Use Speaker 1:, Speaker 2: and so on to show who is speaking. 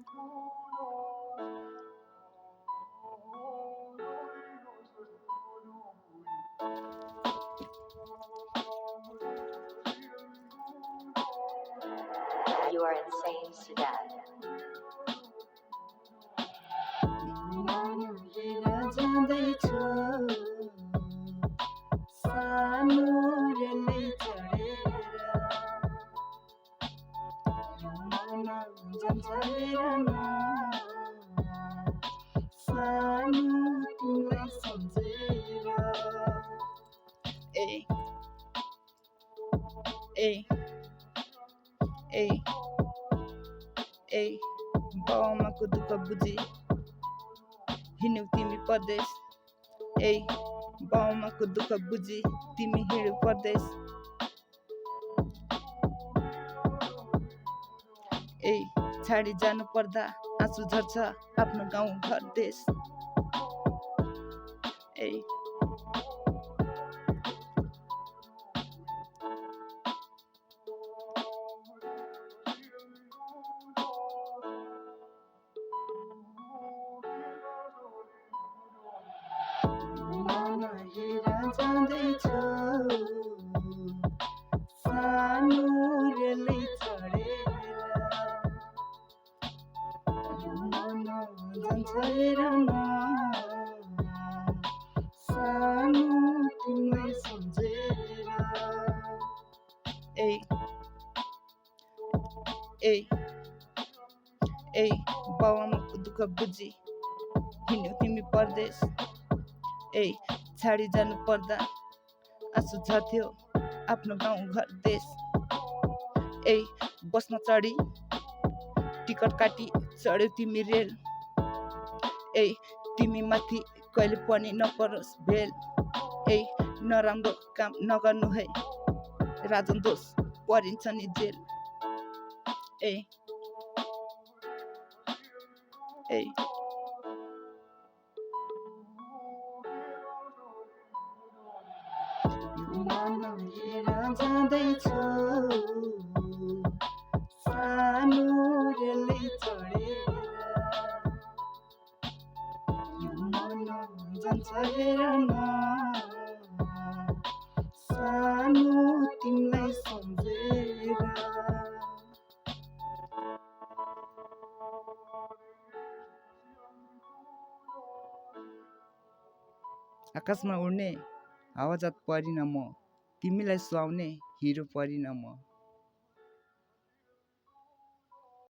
Speaker 1: You are insane, Sudan.
Speaker 2: जाँदैछु सानो रेलले चढेर मन जान्छ हेरन सानो तिमीलाई सम्झेर ए ए ए ए बाउआमाको दुःख बुझी हिँड्यौ तिमी परदेश ए बाउआमाको दुःख बुझी तिमी हिँड्यौ परदेश ए छाडी जानु पर्दा आँसु झर्छ आफ्नो गाउँ घर देश ए जाँदैछु सानो रेलले चढेर मन जान्छ हेरन सानो तिमीलाई सम्झेर ए ए ए बाउआमाको दुःख बुझी हिँड्यौ तिमी परदेश ए छाडी जानु पर्दा आँसु झर्थ्यो आफ्नो गाउँ घर देश ए बस्न चढी टिकट काटी चढ्यौ तिमी रेल ए तिमी माथि कहिले पनि नपरोस् भेल ए नराम्रो काम नगर्नु है राजन दोष परिन्छ नि जेल ए ए जाँदैछु सानो रेलले चढेर मन जान्छ हेरन सानो तिमीलाई सम्झेर आकाशमा उड्ने हावाजात परिन म तिमीलाई सुहाउने हिरो परिन म